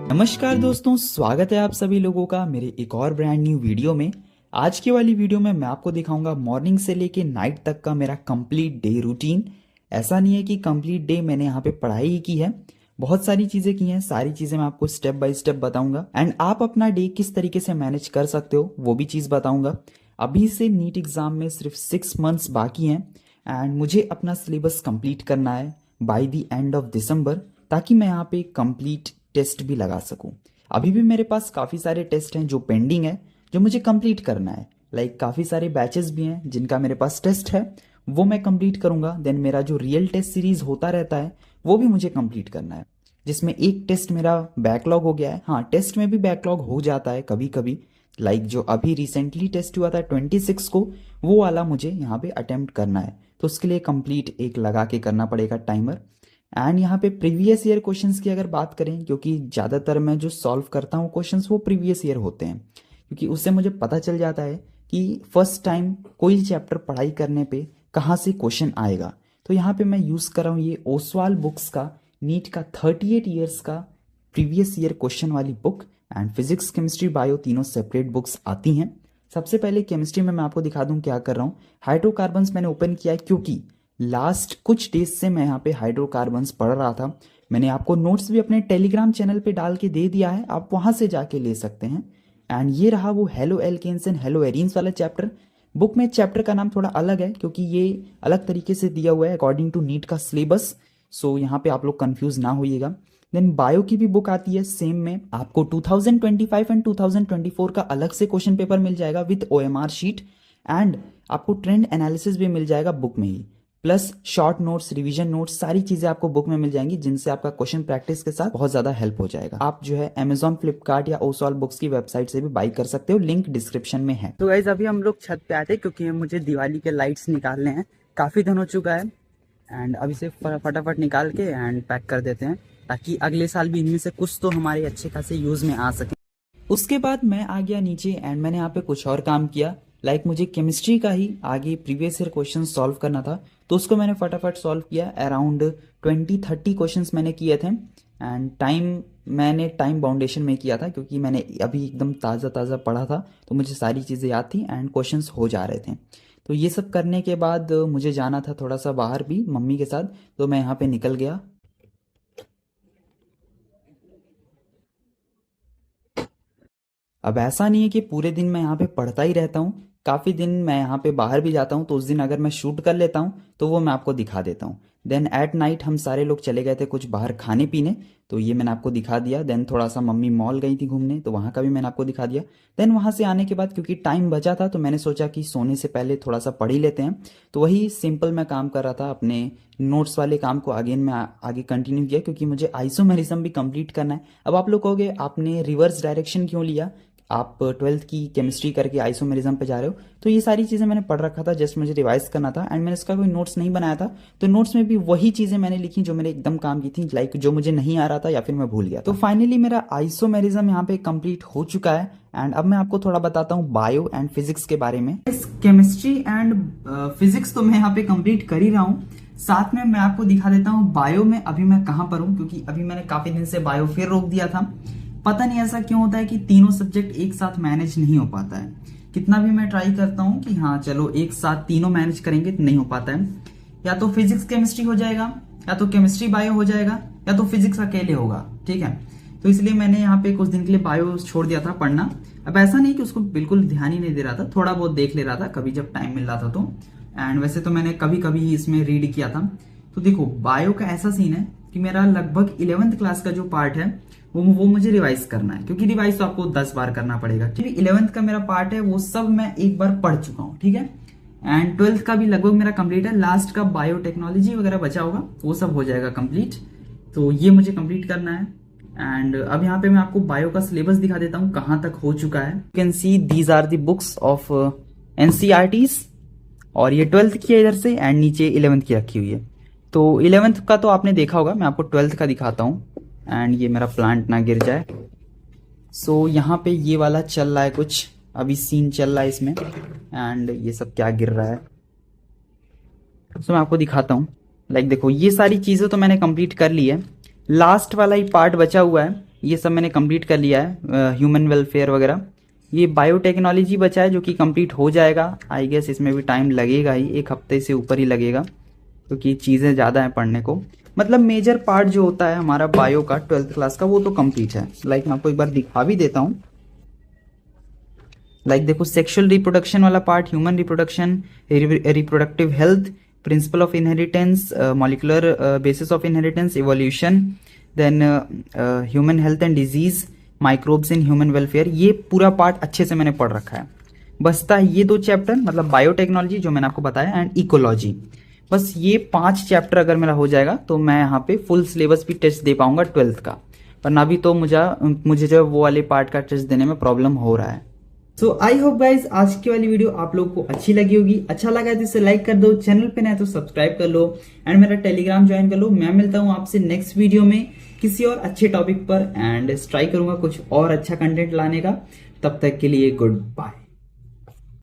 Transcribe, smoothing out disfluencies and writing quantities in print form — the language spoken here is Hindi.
नमस्कार दोस्तों, स्वागत है आप सभी लोगों का मेरे एक और ब्रांड न्यू वीडियो में। आज की वाली वीडियो में मैं आपको दिखाऊंगा मॉर्निंग से लेके नाइट तक का मेरा कंप्लीट डे रूटीन। ऐसा नहीं है कि कंप्लीट डे मैंने यहाँ पे पढ़ाई ही की है, बहुत सारी चीज़ें की हैं। सारी चीज़ें मैं आपको स्टेप बाय स्टेप बताऊंगा एंड आप अपना डे किस तरीके से मैनेज कर सकते हो वो भी चीज़ बताऊंगा। अभी से नीट एग्ज़ाम में सिर्फ 6 मंथ्स बाकी हैं एंड मुझे अपना सिलेबस कंप्लीट करना है by the end of December, ताकि मैं यहाँ पे कंप्लीट टेस्ट भी लगा सकूं। अभी भी मेरे पास काफ़ी सारे टेस्ट हैं जो पेंडिंग है, जो मुझे कंप्लीट करना है। काफ़ी सारे बैचेस भी हैं जिनका मेरे पास टेस्ट है, वो मैं कंप्लीट करूंगा। देन मेरा जो रियल टेस्ट सीरीज होता रहता है वो भी मुझे कंप्लीट करना है, जिसमें एक टेस्ट मेरा बैकलॉग हो गया है। हाँ, टेस्ट में भी बैकलॉग हो जाता है कभी कभी। जो अभी रिसेंटली टेस्ट हुआ था 26 को, वो वाला मुझे यहाँ पे अटेम्प्ट करना है, तो उसके लिए कंप्लीट एक लगा के करना पड़ेगा टाइमर। एंड यहाँ पे प्रीवियस ईयर क्वेश्चंस की अगर बात करें, क्योंकि ज़्यादातर मैं जो सॉल्व करता हूँ क्वेश्चंस वो प्रीवियस ईयर होते हैं, क्योंकि उससे मुझे पता चल जाता है कि फर्स्ट टाइम कोई चैप्टर पढ़ाई करने पे कहाँ से क्वेश्चन आएगा। तो यहाँ पे मैं यूज़ कर रहा हूँ ये ओसवाल बुक्स का नीट का 38 ईयर्स का प्रीवियस ईयर क्वेश्चन वाली book. And physics chemistry bio तीनों सेपरेट बुक्स आती हैं। सबसे पहले केमिस्ट्री में मैं आपको दिखा दूं क्या कर रहा हूँ। हाइड्रोकार्बन्स मैंने ओपन किया है, क्योंकि लास्ट कुछ डेज से मैं यहाँ पे हाइड्रोकार्बन्स पढ़ रहा था। मैंने आपको नोट्स भी अपने टेलीग्राम चैनल पे डाल के दे दिया है, आप वहाँ से जाके ले सकते हैं। एंड ये रहा वो haloalkanes and haloarenes वाला चैप्टर। बुक में चैप्टर का नाम थोड़ा अलग है, क्योंकि ये अलग तरीके से दिया हुआ है अकॉर्डिंग टू नीट का सिलेबस। सो यहाँ पे आप लोग कंफ्यूज ना होइएगा। देन बायो की भी बुक आती है सेम में, आपको 2025 एंड 2024 का अलग से क्वेश्चन पेपर मिल जाएगा विद ओएमआर शीट। एंड आपको ट्रेंड एनालिसिस भी मिल जाएगा बुक में ही, plus short notes, revision notes, सारी चीजें आपको बुक में मिल जाएंगी, जिनसे आपका क्वेश्चन प्रैक्टिस के साथ बहुत ज्यादा हेल्प हो जाएगा। आप जो है अमेजॉन, फ्लिपकार्ट या ओसवाल बुक्स की वेबसाइट से भी बाई कर सकते हो, लिंक डिस्क्रिप्शन में है। तो गाइज अभी हम लोग छत पे आते हैं, क्योंकि मुझे दिवाली के लाइट्स निकालने हैं। काफ़ी दिन हो चुका है एंड अभी से फटाफट निकाल के एंड पैक कर देते हैं, ताकि अगले साल भी इनमें से कुछ तो हमारे अच्छे खासे यूज़ में आ सके। उसके बाद मैं आ गया नीचे एंड मैंने यहाँ पे कुछ और काम किया। मुझे केमिस्ट्री का ही आगे प्रीवियस ईयर क्वेश्चन सॉल्व करना था, तो उसको मैंने फटाफट सॉल्व किया। अराउंड 20-30 क्वेश्चंस मैंने किए थे। एंड मैंने टाइम बाउंडेशन में किया था, क्योंकि मैंने अभी एकदम ताज़ा ताज़ा पढ़ा था, तो मुझे सारी चीज़ें याद थी एंड क्वेश्चंस हो जा रहे थे। तो ये सब करने के बाद मुझे जाना था थोड़ा सा बाहर भी मम्मी के साथ, तो मैं यहाँ पे निकल गया। अब ऐसा नहीं है कि पूरे दिन मैं यहाँ पे पढ़ता ही रहता हूँ, काफ़ी दिन मैं यहाँ पे बाहर भी जाता हूँ, तो उस दिन अगर मैं शूट कर लेता हूँ तो वो मैं आपको दिखा देता हूँ। देन एट नाइट हम सारे लोग चले गए थे कुछ बाहर खाने पीने, तो ये मैंने आपको दिखा दिया। देन थोड़ा सा मम्मी मॉल गई थी घूमने, तो वहाँ का भी मैंने आपको दिखा दिया। देन वहाँ से आने के बाद क्योंकि टाइम बचा था, तो मैंने सोचा कि सोने से पहले थोड़ा सा पढ़ ही लेते हैं, तो वही सिंपल मैं काम कर रहा था। अपने नोट्स वाले काम को अगेन मैं आगे कंटिन्यू किया, क्योंकि मुझे आइसोमेरिज्म भी कंप्लीट करना है। अब आप लोग कहोगे आपने रिवर्स डायरेक्शन क्यों लिया, आप 12th की केमिस्ट्री करके आइसोमेरिज्म पे जा रहे हो। तो ये सारी चीज़ें मैंने पढ़ रखा था, जस्ट मुझे रिवाइज करना था एंड मैंने इसका कोई नोट्स नहीं बनाया था, तो नोट्स में भी वही चीज़ें मैंने लिखी जो मेरे एकदम काम की थी, जो मुझे नहीं आ रहा था या फिर मैं भूल गया। तो फाइनली मेरा आइसोमेरिज्म यहाँ पे कंप्लीट हो चुका है। एंड अब मैं आपको थोड़ा बताता हूँ बायो एंड फिजिक्स के बारे में। इस केमिस्ट्री एंड फिजिक्स तो मैं यहाँ पे कंप्लीट कर ही रहा हूँ, साथ में मैं आपको दिखा देता हूँ बायो में अभी मैं कहाँ पर हूँ, क्योंकि अभी मैंने काफी दिन से बायो फिर रोक दिया था। पता नहीं ऐसा क्यों होता है कि तीनों सब्जेक्ट एक साथ मैनेज नहीं हो पाता है। कितना भी मैं ट्राई करता हूँ कि हाँ चलो एक साथ तीनों मैनेज करेंगे, तो नहीं हो पाता है। या तो फिजिक्स केमिस्ट्री हो जाएगा, या तो केमिस्ट्री बायो हो जाएगा, या तो फिजिक्स अकेले होगा, ठीक है। तो इसलिए मैंने यहाँ पे कुछ दिन के लिए बायो छोड़ दिया था पढ़ना। अब ऐसा नहीं कि उसको बिल्कुल ध्यान ही नहीं दे रहा था, थोड़ा बहुत देख ले रहा था कभी जब टाइम मिल रहा था तो। एंड वैसे तो मैंने कभी कभी ही इसमें रीड किया था। तो देखो बायो का ऐसा सीन है कि मेरा लगभग 11th क्लास का जो पार्ट है वो मुझे रिवाइज करना है, क्योंकि रिवाइज तो आपको 10 बार करना पड़ेगा। ठीक है, 11th का मेरा पार्ट है वो सब मैं एक बार पढ़ चुका हूँ, ठीक है। एंड 12th का भी लगभग मेरा कंप्लीट है, लास्ट का बायोटेक्नोलॉजी वगैरह बचा होगा, वो सब हो जाएगा कंप्लीट। तो ये मुझे कंप्लीट करना है। एंड अब यहाँ पे मैं आपको बायो का सिलेबस दिखा देता हूँ कहाँ तक हो चुका है। You can see these are the books of NCERTs, और ये 12th की है इधर से एंड नीचे 11th की रखी हुई है। तो 11th का तो आपने देखा होगा, मैं आपको 12th का दिखाता हूँ। एंड ये मेरा प्लांट ना गिर जाए। सो यहाँ पे ये वाला चल रहा है, कुछ अभी सीन चल रहा है इसमें। एंड ये सब क्या गिर रहा है, सो मैं आपको दिखाता हूँ। देखो ये सारी चीज़ें तो मैंने कंप्लीट कर ली है, लास्ट वाला ही पार्ट बचा हुआ है, ये सब मैंने कंप्लीट कर लिया है, ह्यूमन वेलफेयर वगैरह। ये बायोटेक्नोलॉजी बचा है जो कि कंप्लीट हो जाएगा। आई गेस इसमें भी टाइम लगेगा ही, 1 हफ्ते से ऊपर ही लगेगा, क्योंकि चीज़ें ज़्यादा हैं पढ़ने को। मतलब मेजर पार्ट जो होता है हमारा बायो का 12th क्लास का, वो तो कंप्लीट है। लाइक मैं आपको एक बार दिखा भी देता हूँ। लाइक देखो, सेक्सुअल रिप्रोडक्शन वाला part, human reproduction, reproductive health, principle of inheritance, molecular basis of inheritance, evolution, then human health and disease, microbes in human welfare, ये पूरा पार्ट अच्छे से मैंने पढ़ रखा है। बसता है ये 2 चैप्टर, मतलब बायोटेक्नोलॉजी जो मैंने आपको बताया एंड इकोलॉजी। बस ये 5 चैप्टर अगर मेरा हो जाएगा तो मैं यहाँ पे फुल सिलेबस भी टेस्ट दे पाऊंगा 12th का, वरना अभी तो मुझे जो वो वाले पार्ट का टेस्ट देने में प्रॉब्लम हो रहा है। सो आई होप गाइज आज की वाली वीडियो आप लोगों को अच्छी लगी होगी। अच्छा लगा है तो इसे लाइक कर दो, चैनल पे नए तो सब्सक्राइब कर लो एंड मेरा टेलीग्राम ज्वाइन कर लो। मैं मिलता हूँ आपसे नेक्स्ट वीडियो में किसी और अच्छे टॉपिक पर, एंड ट्राई करूंगा कुछ और अच्छा कंटेंट लाने का। तब तक के लिए गुड बाय।